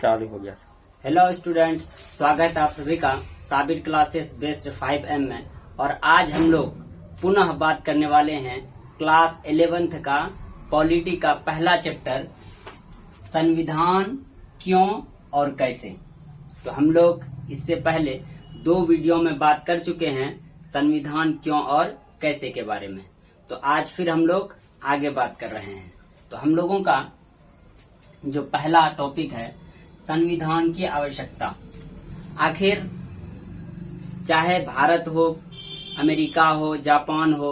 चालू हो गया। हेलो स्टूडेंट्स, स्वागत है आप सभी का साबिर क्लासेस बेस्ड 5M में। और आज हम लोग पुनः बात करने वाले हैं क्लास 11th का पॉलिटी का पहला चैप्टर, संविधान क्यों और कैसे। तो हम लोग इससे पहले 2 वीडियो में बात कर चुके हैं संविधान क्यों और कैसे के बारे में। तो आज फिर हम लोग आगे बात कर रहे हैं। तो हम लोगों का जो पहला टॉपिक है संविधान की आवश्यकता। आखिर चाहे भारत हो, अमेरिका हो, जापान हो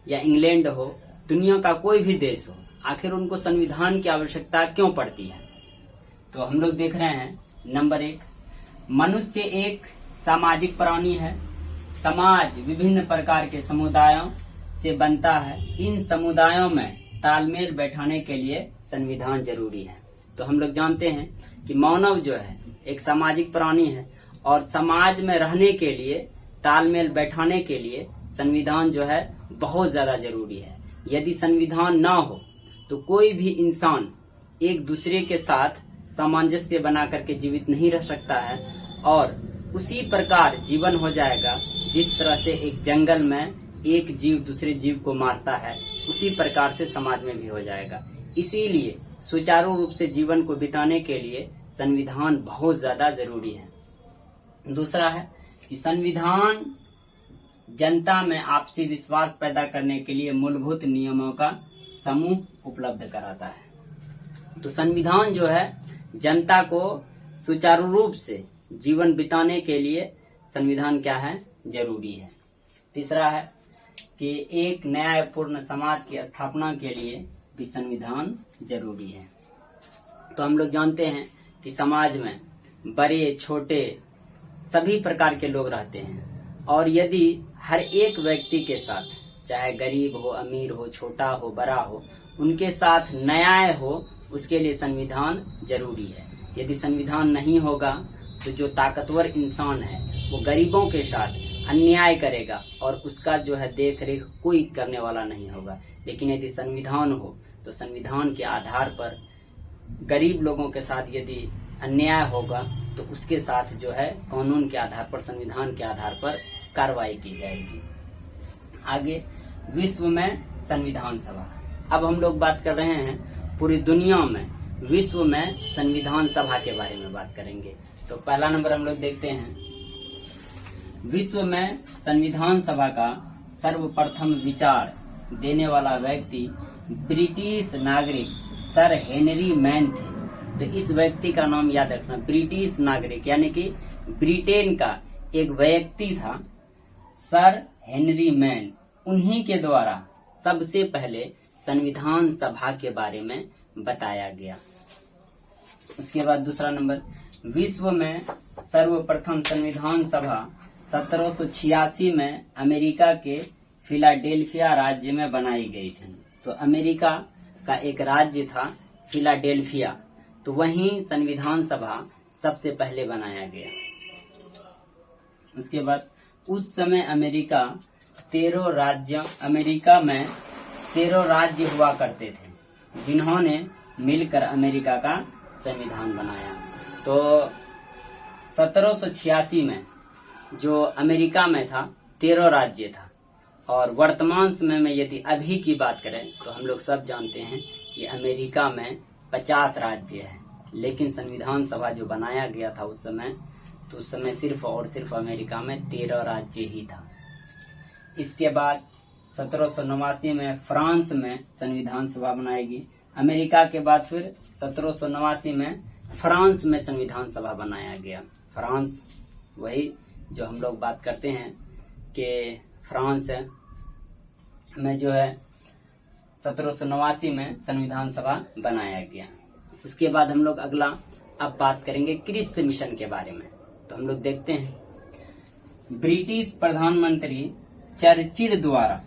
या इंग्लैंड हो, दुनिया का कोई भी देश हो, आखिर उनको संविधान की आवश्यकता क्यों पड़ती है। तो हम लोग देख रहे हैं नंबर 1, मनुष्य एक सामाजिक प्राणी है। समाज विभिन्न प्रकार के समुदायों से बनता है। इन समुदायों में तालमेल बैठाने के लिए संविधान जरूरी है। तो हम लोग जानते हैं कि मानव जो है एक सामाजिक प्राणी है और समाज में रहने के लिए, तालमेल बैठाने के लिए संविधान जो है बहुत ज्यादा जरूरी है। यदि संविधान ना हो तो कोई भी इंसान एक दूसरे के साथ सामंजस्य बना करके जीवित नहीं रह सकता है और उसी प्रकार जीवन हो जाएगा जिस तरह से एक जंगल में एक जीव दूसरे जीव को मारता है, उसी प्रकार से समाज में भी हो जाएगा। इसीलिए सुचारू रूप से जीवन को बिताने के लिए संविधान बहुत ज्यादा जरूरी है। दूसरा है कि संविधान जनता में आपसी विश्वास पैदा करने के लिए मूलभूत नियमों का समूह उपलब्ध कराता है। तो संविधान जो है जनता को सुचारू रूप से जीवन बिताने के लिए संविधान क्या है, जरूरी है। तीसरा है कि एक न्यायपूर्ण समाज की स्थापना के लिए भी संविधान जरूरी है। तो हम लोग जानते हैं कि समाज में बड़े छोटे सभी प्रकार के लोग रहते हैं और यदि हर एक व्यक्ति के साथ, चाहे गरीब हो, अमीर हो, छोटा हो, बड़ा हो, उनके साथ न्याय हो, उसके लिए संविधान जरूरी है। यदि संविधान नहीं होगा तो जो ताकतवर इंसान है वो गरीबों के साथ अन्याय करेगा और उसका जो है देख रेख कोई करने वाला नहीं होगा। लेकिन यदि संविधान हो तो संविधान के आधार पर गरीब लोगों के साथ यदि अन्याय होगा तो उसके साथ जो है कानून के आधार पर, संविधान के आधार पर कार्रवाई की जाएगी। आगे विश्व में संविधान सभा। अब हम लोग बात कर रहे हैं पूरी दुनिया में विश्व में संविधान सभा के बारे में बात करेंगे। तो पहला नंबर हम लोग देखते हैं, विश्व में संविधान सभा का सर्वप्रथम विचार देने वाला व्यक्ति ब्रिटिश नागरिक सर हेनरी मैन थे। तो इस व्यक्ति का नाम याद रखना, ब्रिटिश नागरिक यानी कि ब्रिटेन का एक व्यक्ति था, सर हेनरी मैन। उन्हीं के द्वारा सबसे पहले संविधान सभा के बारे में बताया गया। उसके बाद दूसरा नंबर, विश्व में सर्वप्रथम संविधान सभा 1786 में अमेरिका के फिलाडेल्फिया राज्य में बनाई गई थी। तो अमेरिका का एक राज्य था फिलाडेल्फिया, तो वहीं संविधान सभा सबसे पहले बनाया गया। उसके बाद उस समय अमेरिका में 13 राज्य हुआ करते थे जिन्होंने मिलकर अमेरिका का संविधान बनाया। तो 1786 में जो अमेरिका में था 13 राज्य था और वर्तमान समय में यदि अभी की बात करें तो हम लोग सब जानते हैं कि अमेरिका में 50 राज्य है। लेकिन संविधान सभा जो बनाया गया था उस समय, तो उस समय सिर्फ और सिर्फ अमेरिका में 13 राज्य ही था। इसके बाद 1789 में फ्रांस में संविधान सभा बनाएगी। अमेरिका के बाद फिर 1789 में फ्रांस में संविधान सभा बनाया गया। फ्रांस वही जो हम लोग बात करते हैं कि फ्रांस में जो है 1789 में संविधान सभा बनाया गया। उसके बाद हम लोग अगला अब बात करेंगे क्रिप्स मिशन के बारे में। तो हम लोग देखते हैं, ब्रिटिश प्रधानमंत्री चर्चिल द्वारा,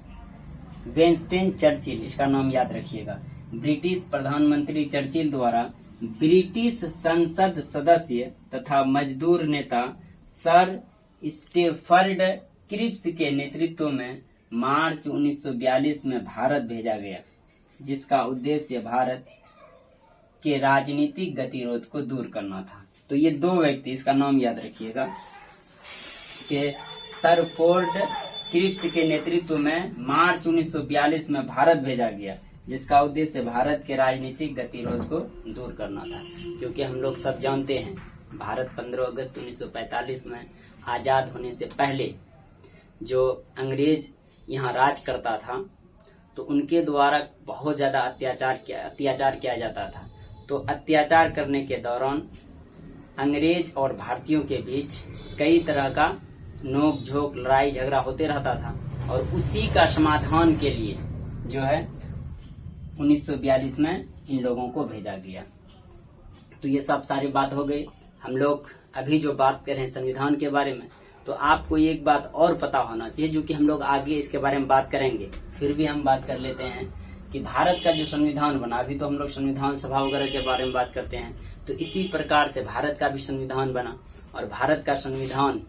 विंस्टन चर्चिल इसका नाम याद रखिएगा, ब्रिटिश प्रधानमंत्री चर्चिल द्वारा ब्रिटिश संसद सदस्य तथा मजदूर नेता सर स्टेफर्ड क्रिप्स के नेतृत्व में मार्च 1942 में भारत भेजा गया, जिसका उद्देश्य भारत के राजनीतिक गतिरोध को दूर करना था। तो ये दो व्यक्ति, इसका नाम याद रखिएगा, कि सर फोर्ड क्रिप्स के नेतृत्व में मार्च 1942 में भारत भेजा गया, जिसका उद्देश्य भारत के राजनीतिक गतिरोध को दूर करना था। क्योंकि हम लोग सब जानते हैं भारत 15 अगस्त 1945 में आजाद होने से पहले जो अंग्रेज यहाँ राज करता था, तो उनके द्वारा बहुत ज्यादा अत्याचार किया जाता था। तो अत्याचार करने के दौरान अंग्रेज और भारतीयों के बीच कई तरह का नोक झोंक, लड़ाई झगड़ा होते रहता था, और उसी का समाधान के लिए जो है 1942 में इन लोगों को भेजा गया। तो ये सब सारी बात हो गई। हम लोग अभी जो बात कर रहे हैं संविधान के बारे में, तो आपको एक बात और पता होना चाहिए, जो कि हम लोग आगे इसके बारे में बात करेंगे। फिर भी हम बात कर लेते हैं कि भारत का जो संविधान बना, अभी तो हम लोग संविधान सभा वगैरह के बारे में बात करते हैं, तो इसी प्रकार से भारत का भी संविधान बना। और भारत का संविधान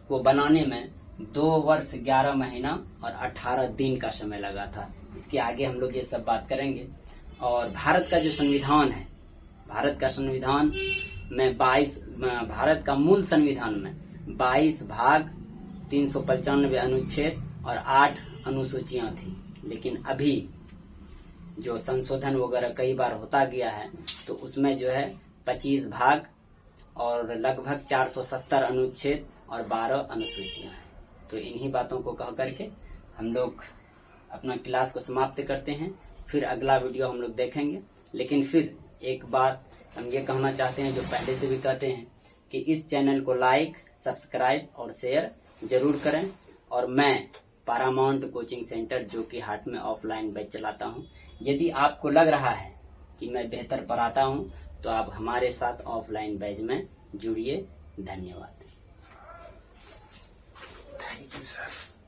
को बनाने में 2 वर्ष 11 महीना और 18 दिन का समय लगा था। इसके आगे हम लोग ये सब बात करेंगे। और भारत का जो संविधान है, भारत का संविधान में भारत का मूल संविधान में 22 भाग, 395 अनुच्छेद और 8 अनुसूचियां थी। लेकिन अभी जो संशोधन वगैरह कई बार होता गया है, तो उसमें जो है 25 भाग और लगभग 470 अनुच्छेद और 12 अनुसूचियां हैं। तो इन्हीं बातों को कह करके हम लोग अपना क्लास को समाप्त करते हैं। फिर अगला वीडियो हम लोग देखेंगे। लेकिन फिर एक बात हम ये कहना चाहते हैं, जो पहले से भी कहते हैं, कि इस चैनल को लाइक, सब्सक्राइब और शेयर जरूर करें। और मैं पारामाउंट कोचिंग सेंटर, जो कि हाट में ऑफलाइन बैच चलाता हूं, यदि आपको लग रहा है कि मैं बेहतर पढ़ाता हूं, तो आप हमारे साथ ऑफलाइन बैच में जुड़िए। धन्यवाद। Thank you sir.